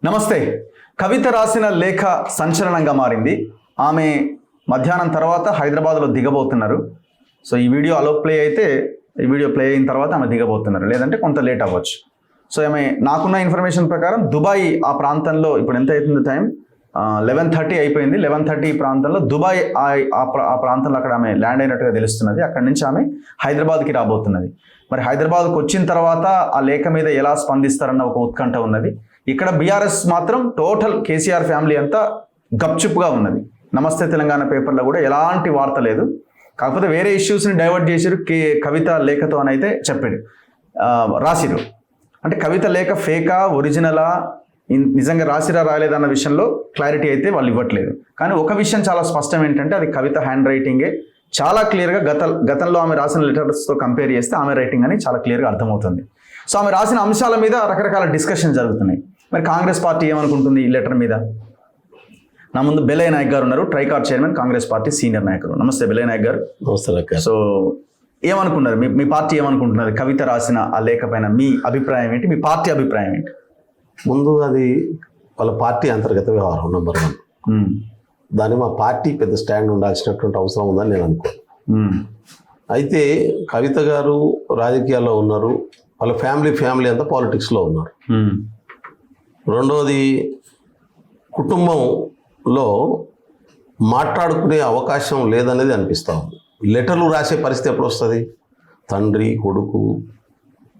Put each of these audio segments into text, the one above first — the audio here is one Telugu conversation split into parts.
నమస్తే. కవిత రాసిన లేఖ సంచలనంగా మారింది. ఆమె మధ్యాహ్నం తర్వాత హైదరాబాద్లో దిగబోతున్నారు. సో ఈ వీడియో ప్లే అయిన తర్వాత ఆమె దిగబోతున్నారు, లేదంటే కొంత లేట్ అవ్వచ్చు. సో ఆమె నాకున్న ఇన్ఫర్మేషన్ ప్రకారం దుబాయ్ ఆ ప్రాంతంలో, ఇప్పుడు ఎంత అవుతుంది టైం, 11:30 అయిపోయింది. 11:30 ప్రాంతంలో దుబాయ్ ఆ ప్రాంతంలో అక్కడ ఆమె ల్యాండ్ అయినట్టుగా తెలుస్తున్నది. అక్కడి నుంచి ఆమె హైదరాబాద్కి రాబోతున్నది. మరి హైదరాబాద్కి వచ్చిన తర్వాత ఆ లేఖ మీద ఎలా స్పందిస్తారన్న ఒక ఉత్కంఠ ఉన్నది. ఇక్కడ బీఆర్ఎస్ మాత్రం టోటల్ కేసీఆర్ ఫ్యామిలీ అంతా గప్చుప్గా ఉన్నది. నమస్తే తెలంగాణ పేపర్లో కూడా ఎలాంటి వార్త లేదు. కాకపోతే వేరే ఇష్యూస్ని డైవర్ట్ చేసారు కవిత లేఖతో అని అయితే చెప్పాడు, రాసిరు. అంటే కవిత లేఖ ఫేకా ఒరిజినలా, నిజంగా రాసిరా రాలేదన్న విషయంలో క్లారిటీ అయితే వాళ్ళు ఇవ్వట్లేదు. కానీ ఒక విషయం చాలా స్పష్టం ఏంటంటే అది కవిత హ్యాండ్ రైటింగే. చాలా క్లియర్గా గతంలో ఆమె రాసిన లెటర్స్తో కంపేర్ చేస్తే ఆమె రైటింగ్ అని చాలా క్లియర్గా అర్థమవుతుంది. సో ఆమె రాసిన అంశాల మీద రకరకాల డిస్కషన్ జరుగుతున్నాయి. మరి కాంగ్రెస్ పార్టీ ఏమనుకుంటుంది ఈ లెటర్ మీద? నా ముందు బెల్లయ్య నాయక్ గారు ఉన్నారు, ట్రైకార్డ్ చైర్మన్, కాంగ్రెస్ పార్టీ సీనియర్ నాయకులు. నమస్తే బెల్లయ్య నాయక్ గారు. నమస్తే. సో ఏమనుకున్నారు, మీ పార్టీ ఏమనుకుంటున్నారు? కవిత రాసిన ఆ లేఖ పైన మీ అభిప్రాయం ఏంటి, మీ పార్టీ అభిప్రాయం ఏంటి? ముందు అది వాళ్ళ పార్టీ అంతర్గత వ్యవహారం నెంబర్ 1. దాన్ని మా పార్టీ పెద్ద స్టాండ్ ఉండాల్సినటువంటి అవసరం ఉందని నేను అనుకోను. అయితే కవిత గారు రాజకీయాల్లో ఉన్నారు, వాళ్ళ ఫ్యామిలీ అంతా పాలిటిక్స్లో ఉన్నారు. రెండవది, కుటుంబంలో మాట్లాడుకునే అవకాశం లేదనేది అనిపిస్తూ ఉంది. లెటర్లు రాసే పరిస్థితి ఎప్పుడు వస్తుంది? తండ్రి, కొడుకు,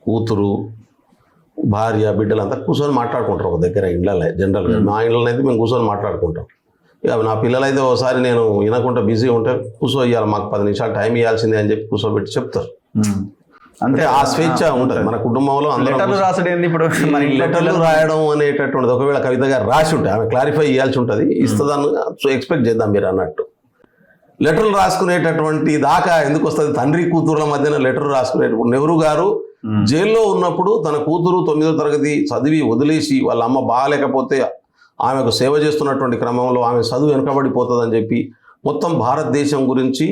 కూతురు, భార్య, బిడ్డలంతా కూర్చొని మాట్లాడుకుంటారు ఒక దగ్గర ఇళ్ళలో. జనరల్గా మా ఇళ్ళలో అయితే మేము కూర్చొని మాట్లాడుకుంటాం. ఇక నా పిల్లలైతే ఒకసారి నేను వినకుండా బిజీ ఉంటే ఇవ్వాలి, మాకు 10 నిమిషాలు టైం ఇవ్వాల్సిందే అని చెప్పి కూర్చోబెట్టి చెప్తారు. అంటే ఆ స్వేచ్ఛ ఉంటుంది మన కుటుంబంలో. లెటర్లు రాయడం అనేటటువంటిది ఒకవేళ కవిత గారు రాసి ఉంటే ఆమె క్లారిఫై చేయాల్సి ఉంటుంది, ఇస్తుందని ఎక్స్పెక్ట్ చేద్దాం మీరు అన్నట్టు. లెటర్లు రాసుకునేటటువంటి దాకా ఎందుకు వస్తుంది? తండ్రి కూతురుల మధ్యన లెటర్ రాసుకునేటప్పుడు నెహ్రూ గారు జైల్లో ఉన్నప్పుడు తన కూతురు 9వ తరగతి చదివి వదిలేసి వాళ్ళ అమ్మ బాగాలేకపోతే ఆమెకు సేవ చేస్తున్నటువంటి క్రమంలో ఆమె చదువు వెనుకబడిపోతుందని చెప్పి మొత్తం భారతదేశం గురించి,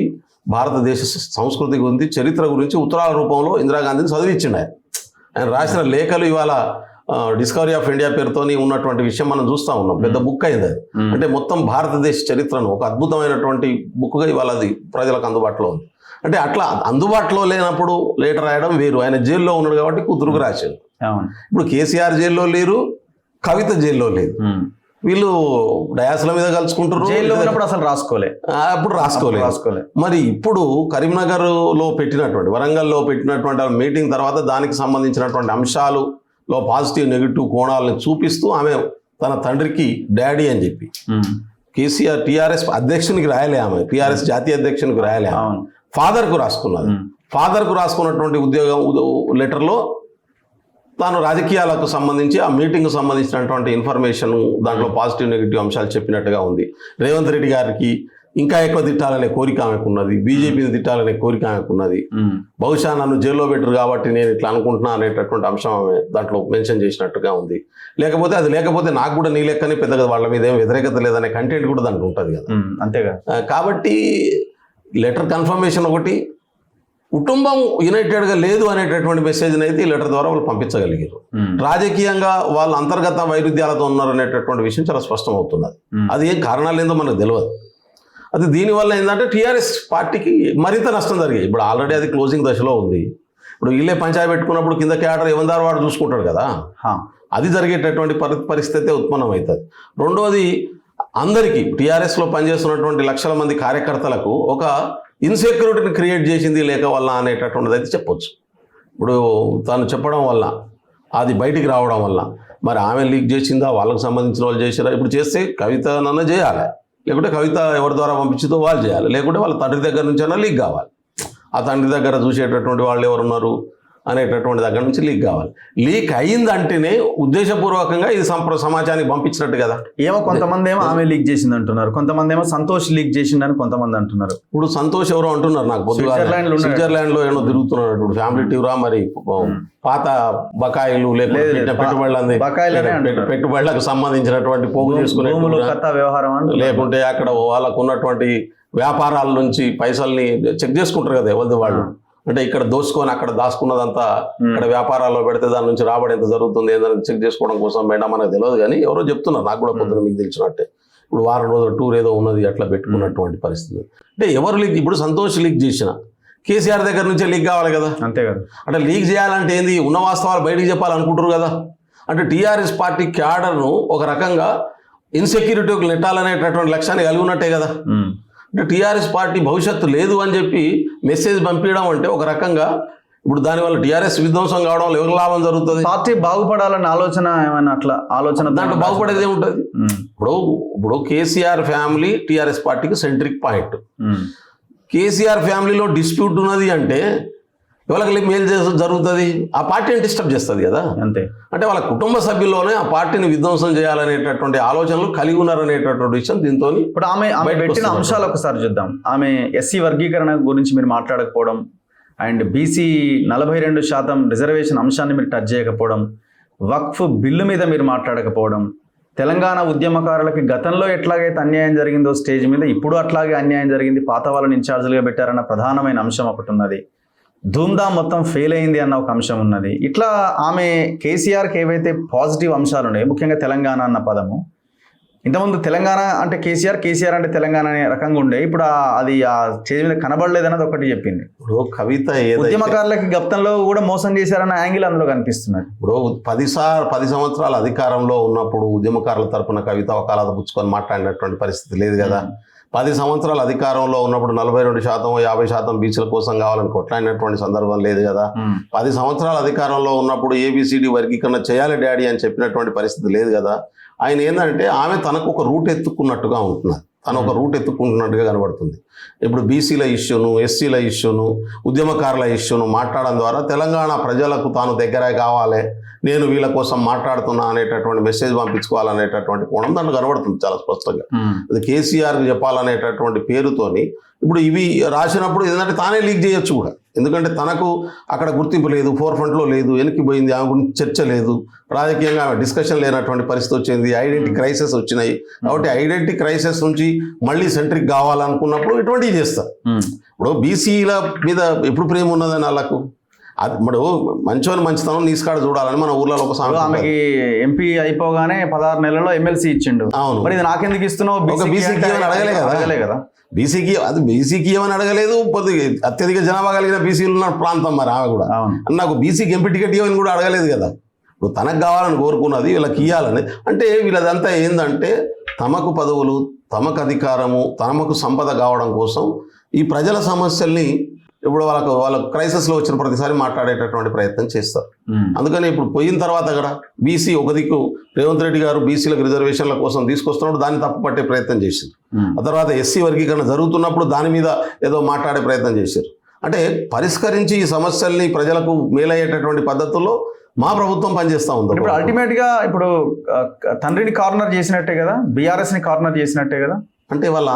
భారతదేశ సంస్కృతి గురించి, చరిత్ర గురించి ఉత్తరాల రూపంలో ఇందిరాగాంధీని చదివించిండు. ఆయన రాసిన లేఖలు ఇవాళ డిస్కవరీ ఆఫ్ ఇండియా పేరుతోని ఉన్నటువంటి విషయం మనం చూస్తూ ఉన్నాం. పెద్ద బుక్ అయింది అది. అంటే మొత్తం భారతదేశ చరిత్రను ఒక అద్భుతమైనటువంటి బుక్గా ఇవాళ అది ప్రజలకు అందుబాటులో ఉంది. అంటే అట్లా అందుబాటులో లేనప్పుడు లెటర్ రాయడం వేరు. ఆయన జైల్లో ఉన్నాడు కాబట్టి కూతురుకు రాశాడు. ఇప్పుడు కేసీఆర్ జైల్లో లేరు, కవిత జైల్లో లేదు. వీళ్ళు డయాస్ల మీద కలుసుకుంటారు. జైల్లో ఉన్నప్పుడు అసలు అప్పుడు రాసుకోలేదు. మరి ఇప్పుడు కరీంనగర్లో పెట్టినటువంటి, వరంగల్లో పెట్టినటువంటి మీటింగ్ తర్వాత దానికి సంబంధించినటువంటి అంశాలులో పాజిటివ్ నెగిటివ్ కోణాలను చూపిస్తూ ఆమె తన తండ్రికి డాడీ అని చెప్పి కేసీఆర్ టీఆర్ఎస్ అధ్యక్షునికి రాయలే, ఆమె టీఆర్ఎస్ జాతీయ అధ్యక్షునికి రాయలే, ఫాదర్కు రాసుకున్నది. ఫాదర్కు రాసుకున్నటువంటి లెటర్లో తాను రాజకీయాలకు సంబంధించి ఆ మీటింగ్కు సంబంధించినటువంటి ఇన్ఫర్మేషన్ దాంట్లో పాజిటివ్ నెగిటివ్ అంశాలు చెప్పినట్టుగా ఉంది. రేవంత్ రెడ్డి గారికి ఇంకా ఎక్కువ తిట్టాలనే కోరిక ఆమెకున్నది, బీజేపీని తిట్టాలనే కోరిక ఆమెకున్నది. బహుశా నన్ను జైల్లో పెట్టరు కాబట్టి నేను ఇట్లా అనుకుంటున్నా అనేటటువంటి అంశం ఆమె దాంట్లో మెన్షన్ చేసినట్టుగా ఉంది. లేకపోతే నాకు కూడా నీ లెక్కనే పెద్దగా వాళ్ళ మీద ఏం వ్యతిరేకత లేదనే కంటెంట్ కూడా దాంట్లో ఉంటుంది కదా. అంతేగా. కాబట్టి లెటర్ కన్ఫర్మేషన్ ఒకటి, కుటుంబం యునైటెడ్గా లేదు అనేటటువంటి మెసేజ్ని అయితే ఈ లెటర్ ద్వారా వాళ్ళు పంపించగలిగారు. రాజకీయంగా వాళ్ళు అంతర్గత వైరుధ్యాలతో ఉన్నారు అనేటటువంటి విషయం చాలా స్పష్టం అవుతున్నది. అది ఏం కారణాలు ఏందో మనకు తెలియదు. అది దీనివల్ల ఏంటంటే టీఆర్ఎస్ పార్టీకి మరింత నష్టం జరిగాయి. ఇప్పుడు ఆల్రెడీ అది క్లోజింగ్ దశలో ఉంది. ఇప్పుడు వీళ్ళే పంచాయతీ పెట్టుకున్నప్పుడు కింద క్యాడర్ ఎవరిదారు వాడు చూసుకుంటాడు కదా, అది జరిగేటటువంటి పరిస్థితి ఉత్పన్నం అవుతుంది. రెండోది, అందరికీ టీఆర్ఎస్లో పనిచేస్తున్నటువంటి లక్షల మంది కార్యకర్తలకు ఒక ఇన్సెక్యూరిటీని క్రియేట్ చేసింది లేఖ వల్ల అనేటటువంటిది అయితే చెప్పొచ్చు. ఇప్పుడు తను చెప్పడం వల్ల, అది బయటికి రావడం వల్ల, మరి ఆమె లీక్ చేసిందా, వాళ్ళకు సంబంధించిన వాళ్ళు చేసారా? ఇప్పుడు చేస్తే కవిత నన్ను చేయాలి, లేకుంటే కవిత ఎవరి ద్వారా పంపించిందో వాళ్ళు చేయాలి, లేకుంటే వాళ్ళ తండ్రి దగ్గర నుంచి అయినా లీక్ కావాలి. ఆ తండ్రి దగ్గర చూసేటటువంటి వాళ్ళు ఎవరున్నారు అనేటటువంటి దగ్గర నుంచి లీక్ కావాలి. లీక్ అయిందంటేనే ఉద్దేశపూర్వకంగా ఇది సమాచారానికి పంపించినట్టు కదా. కొంతమంది ఏమో ఆమె లీక్ చేసింది అంటున్నారు, కొంతమంది ఏమో సంతోష్ లీక్ చేసిందని కొంతమంది అంటున్నారు. ఇప్పుడు సంతోష్ ఎవరో అంటున్నారు, నాకు స్విట్జర్లాండ్ లో ఏమో తిరుగుతున్నాడు. ఇప్పుడు ఫ్యామిలీ టీవరా, మరి పాత బకాయిలు లేకపోతే పెట్టుబడులకు సంబంధించినటువంటి పోగు చేసుకునే వ్యవహారం, లేకుంటే అక్కడ వాళ్ళకు ఉన్నటువంటి వ్యాపారాల నుంచి పైసల్ని చెక్ చేసుకుంటారు కదా ఎవరిది వాళ్ళు. అంటే ఇక్కడ దోసుకొని అక్కడ దాచుకున్నదంతా ఇక్కడ వ్యాపారాల్లో పెడితే దాని నుంచి రాబడి ఎంత జరుగుతుంది ఏదైనా చెక్ చేసుకోవడం కోసం మేడం మనకు తెలియదు, కానీ ఎవరో చెప్తున్నారు నాకు కూడా పొద్దున మీకు తెలిసినట్టే. ఇప్పుడు వారం రోజుల టూర్ ఏదో ఉన్నది అట్లా పెట్టుకున్నటువంటి పరిస్థితి. అంటే ఎవరు లీక్, ఇప్పుడు సంతోష్ లీక్ చేసిన కేసీఆర్ దగ్గర నుంచే లీక్ కావాలి కదా. అంతే కదా. అంటే లీక్ చేయాలంటే ఏంది, ఉన్న వాస్తవాలు బయటికి చెప్పాలనుకుంటారు కదా. అంటే టీఆర్ఎస్ పార్టీ క్యాడర్ను ఒక రకంగా ఇన్సెక్యూరిటీకి నెట్టాలనేటటువంటి లక్ష్యాన్ని కలిగి ఉన్నట్టే కదా. అంటే టీఆర్ఎస్ పార్టీ భవిష్యత్తు లేదు అని చెప్పి మెసేజ్ పంపించడం అంటే ఒక రకంగా ఇప్పుడు దానివల్ల టీఆర్ఎస్ విధ్వంసం కావడం ఎవరికి లాభం జరుగుతుంది? పార్టీ బాగుపడాలన్న ఆలోచన ఏమైనా అట్లా ఆలోచన దాంట్లో బాగుపడేది ఏముంటుంది? ఇప్పుడు కేసీఆర్ ఫ్యామిలీ టీఆర్ఎస్ పార్టీకి సెంట్రిక్ పాయింట్. కేసీఆర్ ఫ్యామిలీలో డిస్ప్యూట్ ఉన్నది అంటే ఎవరికి మేలు జరుగుతుంది? ఆ పార్టీని డిస్టర్బ్ చేస్తుంది కదా. అంతే. అంటే వాళ్ళ కుటుంబ సభ్యుల్లోనే ఆ పార్టీని విధ్వంసం చేయాలనేటటువంటి ఆలోచనలు కలిగి ఉన్నారనేటటువంటి విషయం దీంతో. ఇప్పుడు ఆమె పెట్టిన అంశాలు ఒకసారి చూద్దాం. ఆమె ఎస్సీ వర్గీకరణ గురించి మీరు మాట్లాడకపోవడం, అండ్ బీసీ 42% రిజర్వేషన్ అంశాన్ని మీరు టచ్ చేయకపోవడం, వక్ఫ్ బిల్లు మీద మీరు మాట్లాడకపోవడం, తెలంగాణ ఉద్యమకారులకి గతంలో ఎట్లాగైతే అన్యాయం జరిగిందో స్టేజ్ మీద ఇప్పుడు అట్లాగే అన్యాయం జరిగింది, పాత వాళ్ళని ఇన్ఛార్జీలుగా పెట్టారన్న ప్రధానమైన అంశం ఒకటి ఉన్నది, ధూమ్ధామ్ మొత్తం ఫెయిల్ అయింది అన్న ఒక అంశం ఉన్నది. ఇట్లా ఆమె కేసీఆర్కి ఏవైతే పాజిటివ్ అంశాలు ఉన్నాయో, ముఖ్యంగా తెలంగాణ అన్న పదము, ఇంతకుముందు తెలంగాణ అంటే కేసీఆర్, కేసీఆర్ అంటే తెలంగాణ అనే రకంగా ఉండే, ఇప్పుడు అది ఆ స్టేజ్ మీద కనబడలేదన్నది ఒకటి చెప్పింది. ఇప్పుడు కవిత ఉద్యమకారులకి గతంలో కూడా మోసం చేశారన్న యాంగిల్ అందులో కనిపిస్తున్నది. ఇప్పుడు 10 సంవత్సరాల అధికారంలో ఉన్నప్పుడు ఉద్యమకారుల తరపున కవిత వకాలత పుచ్చుకొని మాట్లాడినటువంటి పరిస్థితి లేదు కదా. 10 సంవత్సరాల అధికారంలో ఉన్నప్పుడు 42% 50% బీసీల కోసం కావాలని కొట్లాడినటువంటి సందర్భం లేదు కదా. 10 సంవత్సరాల అధికారంలో ఉన్నప్పుడు ఏబిసిడి వర్గీకరణ చేయాలి డాడీ అని చెప్పినటువంటి పరిస్థితి లేదు కదా. ఆయన ఏంటంటే ఆమె తనకు ఒక రూట్ ఎత్తుకున్నట్టుగా ఉంటున్నది, తను ఒక రూట్ ఎత్తుకుంటున్నట్టుగా కనబడుతుంది. ఇప్పుడు బీసీల ఇష్యూను, ఎస్సీల ఇష్యూను, ఉద్యమకారుల ఇష్యూను మాట్లాడడం ద్వారా తెలంగాణ ప్రజలకు తాను దగ్గర కావాలి, నేను వీళ్ళ కోసం మాట్లాడుతున్నా అనేటటువంటి మెసేజ్ పంపించుకోవాలనేటటువంటి కోణం దాంట్లో కనబడుతుంది చాలా స్పష్టంగా. అది కేసీఆర్కి చెప్పాలనేటటువంటి పేరుతోని ఇప్పుడు ఇవి రాసినప్పుడు ఏంటంటే తానే లీక్ చేయొచ్చు కూడా. ఎందుకంటే తనకు అక్కడ గుర్తింపు లేదు, ఫోర్ ఫ్రంట్లో లేదు, వెనక్కి పోయింది, ఆమె గురించి చర్చ లేదు, రాజకీయంగా డిస్కషన్ లేనటువంటి పరిస్థితి వచ్చింది, ఐడెంటిటీ క్రైసిస్ వచ్చినాయి. కాబట్టి ఐడెంటిటీ క్రైసిస్ నుంచి మళ్ళీ సెంట్రిక్ కావాలనుకున్నప్పుడు ఇటువంటివి చేస్తారు. ఇప్పుడు బీసీల మీద ఎప్పుడు ప్రేమ ఉన్నదని వాళ్ళకు, అది ఇప్పుడు మంచోని మంచితనం నీస్కాడ చూడాలని మన ఊర్లో ఒక ఆమెకి ఎంపీ అయిపోగానే 16 నెలల్లో ఎమ్మెల్సీ ఇచ్చిండు. అవును, మరి ఇది నాకెందుకు ఇస్తున్నావు? బీసీకి ఏమని అడగలే కదా. బీసీకి ఏమని అడగలేదు. అత్యధిక జనాభా కలిగిన బీసీలు ఉన్న ప్రాంతం మరి ఆమె కూడా. నాకు బీసీకి ఎంపీ టికెట్ ఇవ్వని కూడా అడగలేదు కదా. ఇప్పుడు తనకు కావాలని కోరుకున్నది వీళ్ళకి ఇవ్వాలని. అంటే వీళ్ళదంతా ఏంటంటే తమకు పదవులు, తమకు అధికారము, తమకు సంపద కావడం కోసం ఈ ప్రజల సమస్యల్ని ఇప్పుడు వాళ్ళ క్రైసిస్లో వచ్చిన ప్రతిసారి మాట్లాడేటటువంటి ప్రయత్నం చేస్తారు. అందుకని ఇప్పుడు పోయిన తర్వాత కూడా బీసీ ఒక దిక్కు రేవంత్ రెడ్డి గారు బీసీలకు రిజర్వేషన్ల కోసం తీసుకొస్తున్నప్పుడు దాన్ని తప్పుపట్టే ప్రయత్నం చేశారు. ఆ తర్వాత ఎస్సీ వర్గీకరణ జరుగుతున్నప్పుడు దాని మీద ఏదో మాట్లాడే ప్రయత్నం చేశారు. అంటే పరిష్కరించి ఈ సమస్యల్ని ప్రజలకు మేలయ్యేటటువంటి పద్ధతుల్లో మా ప్రభుత్వం పనిచేస్తూ ఉంది. ఇప్పుడు అల్టిమేట్గా ఇప్పుడు తండ్రిని కార్నర్ చేసినట్టే కదా, బీఆర్ఎస్ని కార్నర్ చేసినట్టే కదా. అంటే వాళ్ళ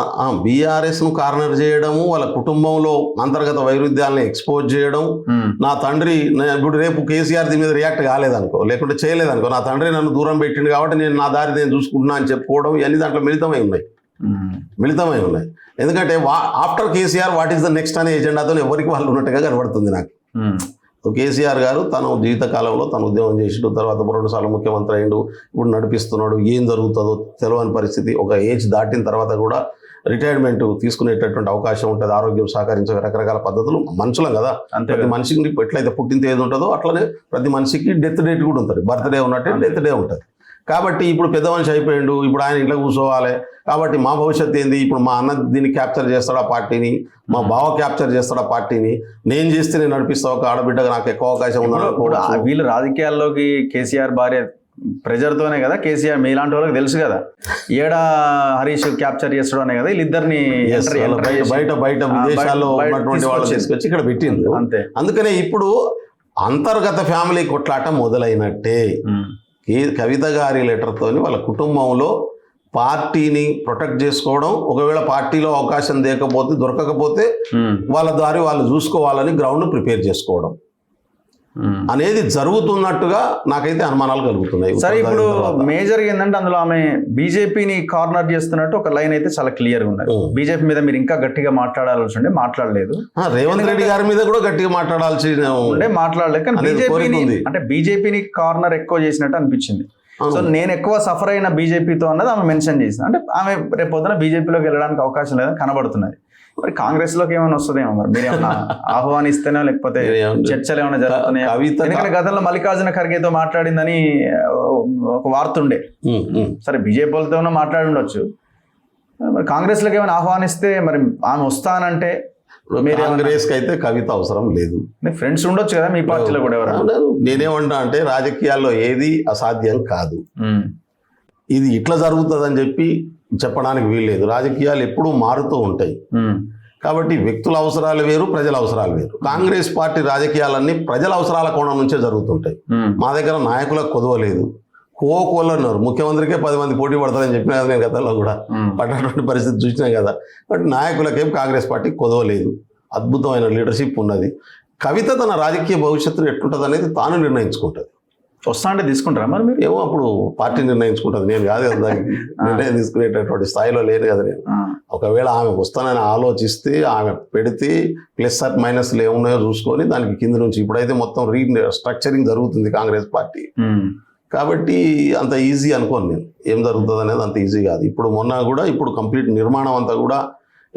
బీఆర్ఎస్ను కార్నర్ చేయడము, వాళ్ళ కుటుంబంలో అంతర్గత వైరుధ్యాలను ఎక్స్పోజ్ చేయడం. నా తండ్రి ఇప్పుడు రేపు కేసీఆర్ దీని మీద రియాక్ట్ కాలేదనుకో, లేకుంటే చేయలేదనుకో, నా తండ్రి నన్ను దూరం పెట్టిండు కాబట్టి నేను నా దారి నేను చూసుకుంటున్నా అని చెప్పుకోవడం, ఇవన్నీ దాంట్లో మిళితమై ఉన్నాయి. ఎందుకంటే after KCR what is the next అనే ఎజెండాతో ఎవరికి వాళ్ళు ఉన్నట్టుగా కనబడుతుంది నాకు. కేసీఆర్ గారు తన జీవితకాలంలో తను ఉద్యోగం చేసిండు, తర్వాత 2 సార్లు ముఖ్యమంత్రి అయ్యిండు, ఇప్పుడు నడిపిస్తున్నాడు. ఏం జరుగుతుందో తెలియని పరిస్థితి. ఒక ఏజ్ దాటిన తర్వాత కూడా రిటైర్మెంట్ తీసుకునేటటువంటి అవకాశం ఉంటుంది, ఆరోగ్యం సహకరించే రకరకాల పద్ధతులు. మనుషులం కదా, ప్రతి మనిషికి ఎట్లయితే పుట్టిన ఏది ఉంటుందో అట్లనే ప్రతి మనిషికి డెత్ డేట్ కూడా ఉంటుంది. బర్త్డే ఉన్నట్టే డెత్ డే ఉంటుంది. కాబట్టి ఇప్పుడు పెద్ద మనిషి అయిపోయిండు, ఇప్పుడు ఆయన ఇంట్లో కూర్చోవాలి. కాబట్టి మా భవిష్యత్తు ఏంది? ఇప్పుడు మా అన్న దీన్ని క్యాప్చర్ చేస్తాడు ఆ పార్టీని, మా బావ క్యాప్చర్ చేస్తాడు ఆ పార్టీని, నేను చేస్తే నేను నడిపిస్తా, ఒక ఆడబిడ్డగా నాకు ఎక్కువ అవకాశం ఉంది. వీళ్ళు రాజకీయాల్లోకి కేసీఆర్ భార్య ప్రెజర్తోనే కదా, కేసీఆర్ మీలాంటి వాళ్ళకి తెలుసు కదా, ఏడా హరీష్ క్యాప్చర్ చేస్తాడు అనే కదా వీళ్ళిద్దరిని బయట విదేశాల్లో ఉన్నటువంటి వాళ్ళు తీసుకొచ్చి ఇక్కడ పెట్టిండ్రు. అంతే. అందుకనే ఇప్పుడు అంతర్గత ఫ్యామిలీ కొట్లాట మొదలైనట్టే. కవిత గారి లెటర్తోని వాళ్ళ కుటుంబంలో పార్టీని ప్రొటెక్ట్ చేసుకోవడం, ఒకవేళ పార్టీలో అవకాశం దొరకకపోతే వాళ్ళ దారి వాళ్ళు చూసుకోవాలని గ్రౌండ్ ప్రిపేర్ చేసుకోవడం. అనేది జరుగుతున్నట్టుగా నాకైతే అనుమానాలు కలుగుతున్నాయి. సరే, ఇప్పుడు మేజర్ ఏంటంటే అందులో ఆమె బీజేపీని కార్నర్ చేస్తున్నట్టు ఒక లైన్ అయితే చాలా క్లియర్ గా ఉన్నది. బీజేపీ మీద మీరు ఇంకా గట్టిగా మాట్లాడాల్సి ఉండే మాట్లాడలేదు. రేవంత్ రెడ్డి గారి మీద కూడా గట్టిగా మాట్లాడాల్సి ఉండే మాట్లాడలేదు. కానీ బీజేపీని అంటే బీజేపీని కార్నర్ ఎక్కువ చేసినట్టు అనిపించింది. సో నేను ఎక్కువ సఫర్ అయిన బీజేపీతో అన్నది ఆమె మెన్షన్ చేసింది. అంటే ఆమె రేపు పొద్దున బీజేపీలోకి వెళ్ళడానికి అవకాశం లేదని కనబడుతున్నది. మరి కాంగ్రెస్ లోకి ఏమైనా వస్తుందేమో, మరి మీరు ఏమన్నా ఆహ్వానిస్తేనో లేకపోతే చర్చలు ఏమైనా జరుగుతున్నాయా? ఎందుకంటే గతంలో మల్లికార్జున ఖర్గేతో మాట్లాడిందని ఒక వార్త ఉండే. సరే, బీజేపీ వాళ్ళతోనో మాట్లాడి ఉండొచ్చు. మరి కాంగ్రెస్ లోకి ఏమైనా ఆహ్వానిస్తే మరి ఆమె వస్తానంటే కాంగ్రెస్ కి అయితే కవిత అవసరం లేదు. ఫ్రెండ్స్ ఉండొచ్చు కదా మీ పార్టీలో కూడా ఎవరు? నేనేమంటా అంటే రాజకీయాల్లో ఏది అసాధ్యం కాదు. ఇది ఇట్లా జరుగుతుందని చెప్పి చెప్పడానికి వీల్లేదు. రాజకీయాలు ఎప్పుడూ మారుతూ ఉంటాయి. కాబట్టి వ్యక్తుల అవసరాలు వేరు, ప్రజల అవసరాలు వేరు. కాంగ్రెస్ పార్టీ రాజకీయాలన్నీ ప్రజల అవసరాల కోణం నుంచే జరుగుతుంటాయి. మా దగ్గర నాయకులకు కొదవలేదు. కోలన్నారు, ముఖ్యమంత్రికి 10 మంది పోటీ పడతారని చెప్పినా కదా నేను గతంలో కూడా పడ్డటువంటి పరిస్థితి చూసినాం కదా. బట్ నాయకులకేం కాంగ్రెస్ పార్టీకి కొదవలేదు. అద్భుతమైన లీడర్షిప్ ఉన్నది. కవిత తన రాజకీయ భవిష్యత్తు ఎట్లుంటుంది అనేది తాను నిర్ణయించుకుంటుంది. వస్తా అంటే తీసుకుంటారా మరి మీరు? ఏమో అప్పుడు పార్టీ నిర్ణయించుకుంటుంది, నేను కాదు కదా దానికి నిర్ణయం తీసుకునేటటువంటి స్థాయిలో లేదు కదా నేను. ఒకవేళ ఆమె వస్తానని ఆలోచిస్తే ఆమె పెడితే ప్లస్ ఆర్ మైనస్లు ఏమున్నాయో చూసుకొని దానికి కింద నుంచి ఇప్పుడైతే మొత్తం స్ట్రక్చరింగ్ జరుగుతుంది కాంగ్రెస్ పార్టీ. కాబట్టి అంత ఈజీ అనుకోను నేను. ఏం జరుగుతుంది అనేది అంత ఈజీ కాదు. ఇప్పుడు మొన్న కూడా ఇప్పుడు కంప్లీట్ నిర్మాణం అంతా కూడా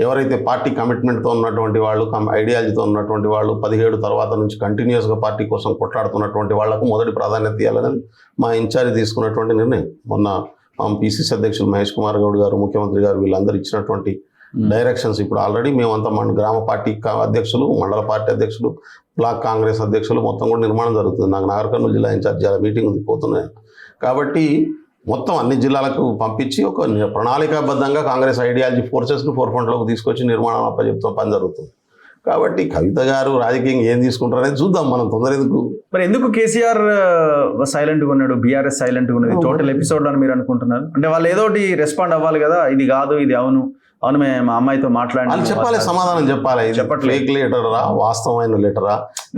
ఎవరైతే పార్టీ కమిట్మెంట్తో ఉన్నటువంటి వాళ్ళు, ఐడియాలజీతో ఉన్నటువంటి వాళ్ళు, 17 తర్వాత నుంచి కంటిన్యూస్గా పార్టీ కోసం కొట్లాడుతున్నటువంటి వాళ్లకు మొదటి ప్రాధాన్యత ఇవ్వాలనేది మా ఇన్ఛార్జ్ తీసుకున్నటువంటి నిర్ణయం. మొన్న మా పిసిసి అధ్యక్షులు మహేష్ కుమార్ గౌడ్ గారు, ముఖ్యమంత్రి గారు వీళ్ళందరూ ఇచ్చినటువంటి డైరెక్షన్స్ ఇప్పుడు ఆల్రెడీ మేమంతా మన గ్రామ పార్టీ అధ్యక్షులు, మండల పార్టీ అధ్యక్షులు, బ్లాక్ కాంగ్రెస్ అధ్యక్షులు మొత్తం కూడా నిర్మాణం జరుగుతుంది. నాకు నాగర్ కర్నూలు జిల్లా ఇన్ఛార్జ్ మీటింగ్ ఉంది పోతున్నాయి. కాబట్టి మొత్తం అన్ని జిల్లాలకు పంపించి ఒక ప్రణాళికాబద్ధంగా కాంగ్రెస్ ఐడియాలజీ ఫోర్సెస్ను ఫోర్ఫ్రంట్లోకి తీసుకొచ్చి నిర్మాణం అప్పచెప్తాం పని జరుగుతుంది. కాబట్టి కవిత గారు రాజకీయంగా ఏం తీసుకుంటారనేది చూద్దాం, మనం తొందర ఎందుకు. మరి ఎందుకు కేసీఆర్ సైలెంట్గా ఉన్నాడు, బీఆర్ఎస్ సైలెంట్గా ఉన్నది టోటల్ ఎపిసోడ్ అని మీరు అనుకుంటున్నారు? అంటే వాళ్ళు ఏదో ఒకటి రెస్పాండ్ అవ్వాలి కదా, ఇది కాదు ఇది అవును, అవును మేము మా అమ్మాయితో మాట్లాడి చెప్పాలి, సమాధానం చెప్పాలి. ఫేక్ లెటరా వాస్తవమైన లెటరా?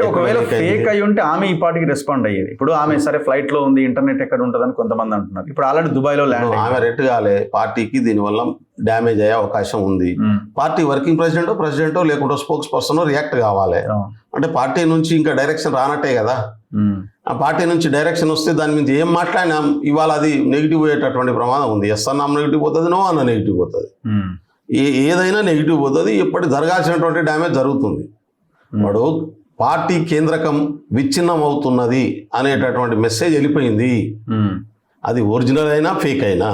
ఒకవేళ ఫేక్ అయి ఉంటే ఆమె ఈ పార్టీకి రెస్పాండ్ అయ్యేది. ఇప్పుడు ఆమె సరే ఫ్లైట్ లో ఉంది, ఇంటర్నెట్ ఎక్కడ ఉంటుందని కొంతమంది అంటున్నారు. ఇప్పుడు ఆల్రెడీ దుబాయ్ లో ల్యాండ్. ఆమె రెట్ కాలే, పార్టీకి దీనివల్ల డ్యామేజ్ అయ్యే అవకాశం ఉంది. పార్టీ వర్కింగ్ ప్రెసిడెంటో లేకుంటే స్పోక్స్ పర్సన్ రియాక్ట్ కావాలి. అంటే పార్టీ నుంచి ఇంకా డైరెక్షన్ రానట్టే కదా. ఆ పార్టీ నుంచి డైరెక్షన్ వస్తే దాని మీద ఏం మాట్లాడినా ఇవాళ అది నెగిటివ్ పోయేటటువంటి ప్రమాదం ఉంది. ఎస్ అన్న నెగిటివ్ పోతుంది, నో అన్న నెగిటివ్ పోతుంది, ఏదైనా నెగిటివ్ పోతుంది. ఇప్పటి జరగాల్సినటువంటి డ్యామేజ్ జరుగుతుంది. వాడు పార్టీ కేంద్రకం విచ్ఛిన్నం అవుతున్నది అనేటటువంటి మెసేజ్ వెళ్ళిపోయింది. అది ఒరిజినల్ అయినా ఫేక్ అయినా.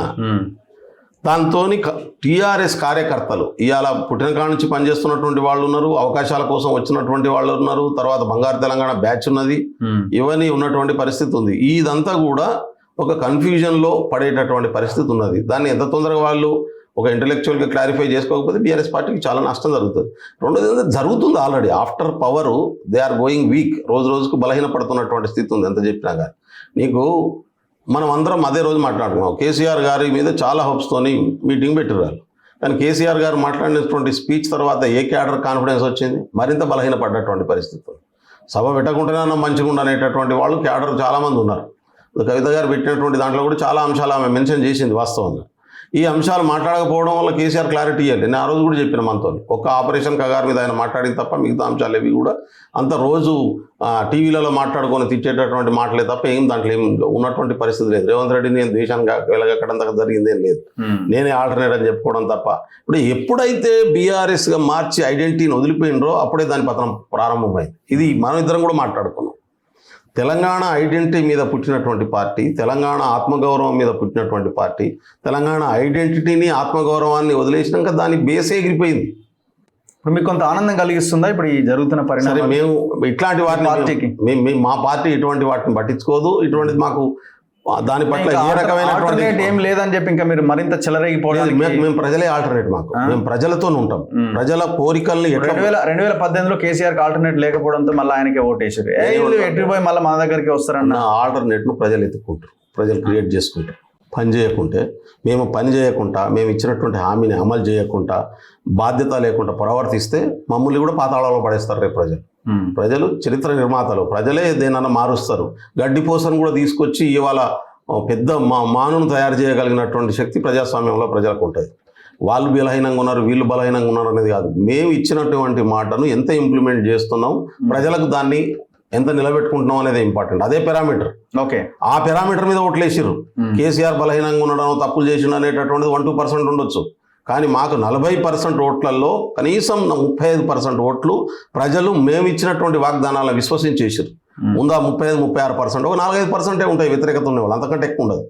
దాంతో టీఆర్ఎస్ కార్యకర్తలు ఇవాళ పుట్టిన కాడ నుంచి పనిచేస్తున్నటువంటి వాళ్ళు ఉన్నారు, అవకాశాల కోసం వచ్చినటువంటి వాళ్ళు ఉన్నారు, తర్వాత బంగారు తెలంగాణ బ్యాచ్ ఉన్నది, ఇవన్నీ ఉన్నటువంటి పరిస్థితి ఉంది. ఇదంతా కూడా ఒక కన్ఫ్యూజన్లో పడేటటువంటి పరిస్థితి ఉన్నది. దాన్ని ఎంత తొందరగా వాళ్ళు ఒక ఇంటలెక్చువల్గా క్లారిఫై చేసుకోకపోతే బీఆర్ఎస్ పార్టీకి చాలా నష్టం జరుగుతుంది. రెండోది జరుగుతుంది already. After power they are going weak. రోజు రోజుకు బలహీనపడుతున్నటువంటి స్థితి ఉంది ఎంత చెప్పినా కానీ. నీకు మనం అందరం అదే రోజు మాట్లాడుకున్నాం, కేసీఆర్ గారి మీద చాలా హోప్స్తోని మీటింగ్ పెట్టారు. కానీ కేసీఆర్ గారు మాట్లాడినటువంటి స్పీచ్ తర్వాత ఏ క్యాడర్ కాన్ఫిడెన్స్ వచ్చింది, మరింత బలహీనపడ్డటువంటి పరిస్థితి. సభ పెట్టకుండానే మంచిగా ఉండనేటటువంటి వాళ్ళు క్యాడర్ చాలామంది ఉన్నారు. కవిత గారు పెట్టినటువంటి దాంట్లో కూడా చాలా అంశాలు ఆమె మెన్షన్ చేసింది వాస్తవంగా. ఈ అంశాలు మాట్లాడకపోవడం వల్ల కేసీఆర్ క్లారిటీ ఇవ్వాలి. నేను ఆ రోజు కూడా చెప్పిన మనతో ఒక్క ఆపరేషన్ కగారు మీద ఆయన మాట్లాడింది తప్ప మిగతా అంశాలు ఇవి కూడా అంత రోజు టీవీలలో మాట్లాడుకొని తిట్టేటటువంటి మాటలే తప్ప ఏం దాంట్లో ఏం ఉన్నటువంటి పరిస్థితి లేదు. రేవంత్ రెడ్డి నేను దేశానికి వెళ్ళగక్కడం దాకా జరిగిందేం లేదు, నేనే ఆల్టర్నేట్ అని చెప్పుకోవడం తప్ప. ఇప్పుడు ఎప్పుడైతే బీఆర్ఎస్గా మార్చి ఐడెంటిటీని వదిలిపోయినరో అప్పుడే దాని పతనం ప్రారంభమైంది. ఇది మనం ఇద్దరం కూడా మాట్లాడుకున్నాం. తెలంగాణ ఐడెంటిటీ మీద పుట్టినటువంటి పార్టీ, తెలంగాణ ఆత్మగౌరవం మీద పుట్టినటువంటి పార్టీ, తెలంగాణ ఐడెంటిటీని ఆత్మగౌరవాన్ని వదిలేసినాక దాని బేసే ఎగిరిపోయింది. ఇప్పుడు మీకు కొంత ఆనందం కలిగిస్తుందా ఇప్పుడు ఈ జరుగుతున్న పరిణామం? మేము ఇట్లాంటి వాటిని మా పార్టీ ఇటువంటి వాటిని పట్టించుకోదు. ఇటువంటిది మాకు దాని పట్ల ఏ రకమైనటువంటి ఏం లేదని చెప్పి ఇంకా మీరు మరింత చెలరేగిపోవడం. మేము ప్రజలే ఆల్టర్నేట్, మాకు మేము ప్రజలతో ఉంటాం. ప్రజల కోరికల్ని 2018లో కేసీఆర్ ఆల్టర్నేట్ లేకపోవడంతో మళ్ళీ ఆయనకే ఓటేసారు. ఎట్టిపోయి మళ్ళీ మా దగ్గరికి వస్తారన్న ఆల్టర్నేట్ ను ప్రజలు ఎత్తుకుంటారు, ప్రజలు క్రియేట్ చేసుకుంటారు. పని చేయకుంటే పని చేయకుండా మేము ఇచ్చినటువంటి హామీని అమలు చేయకుండా బాధ్యత లేకుండా ప్రవర్తిస్తే మమ్మల్ని కూడా పాతాళంలో పడేస్తారు రేపు ప్రజలు. ప్రజలు చరిత్ర నిర్మాతలు, ప్రజలే దేనన్నా మారుస్తారు. గడ్డిపోసను కూడా తీసుకొచ్చి ఇవాళ పెద్ద మానును తయారు చేయగలిగినటువంటి శక్తి ప్రజాస్వామ్యంలో ప్రజలకు ఉంటుంది. వాళ్ళు బలహీనంగా ఉన్నారు, వీళ్ళు బలహీనంగా ఉన్నారు అనేది కాదు. మేము ఇచ్చినటువంటి మాటను ఎంత ఇంప్లిమెంట్ చేస్తున్నాం, ప్రజలకు దాన్ని ఎంత నిలబెట్టుకుంటున్నాం అనేది ఇంపార్టెంట్. అదే పారామీటర్. ఓకే, ఆ పారామీటర్ మీద ఓట్లేసిర్రు. కేసీఆర్ బలహీనంగా ఉండడం, తప్పులు చేసిండు అనేటటువంటిది 1-2% ఉండొచ్చు. కానీ మాకు 40% ఓట్లలో కనీసం 35% ఓట్లు ప్రజలు మేము ఇచ్చినటువంటి వాగ్దానాలను విశ్వసించేసారు. ముందు ఆ 35-36%, ఒక 4-5% ఉంటాయి వ్యతిరేకత ఉండేవాళ్ళు, అంతకంటే ఎక్కువ ఉండదు.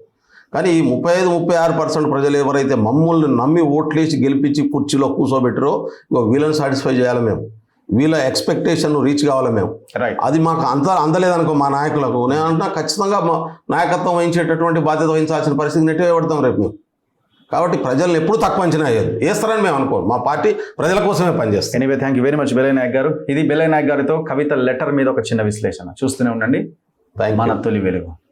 కానీ ఈ 35-36% ప్రజలు ఎవరైతే మమ్మల్ని నమ్మి ఓట్లేసి గెలిపించి కుర్చీలో కూర్చోబెట్టారో, వీళ్ళని సాటిస్ఫై చేయాలి మేము, వీళ్ళ ఎక్స్పెక్టేషన్ రీచ్ కావాలి మేము. అది మాకు అందలేదనుకో మా నాయకులకు, నేను అంటున్నా ఖచ్చితంగా మా నాయకత్వం వహించేటటువంటి బాధ్యత వహించాల్సిన పరిస్థితి నెట్టే పడతాం రేపు మేము. కాబట్టి ప్రజల్ని ఎప్పుడు తక్కువ అంచనా వేయదు, వేస్తారని మేము అనుకోం. మా పార్టీ ప్రజల కోసమే పనిచేస్తాం. Anyway, thank you very much Bellaiah Naik గారు. ఇది బెల్లయ్య నాయక్ గారితో కవిత లెటర్ మీద ఒక చిన్న విశ్లేషణ. చూస్తూనే ఉండండి మన తొలి వెలుగు.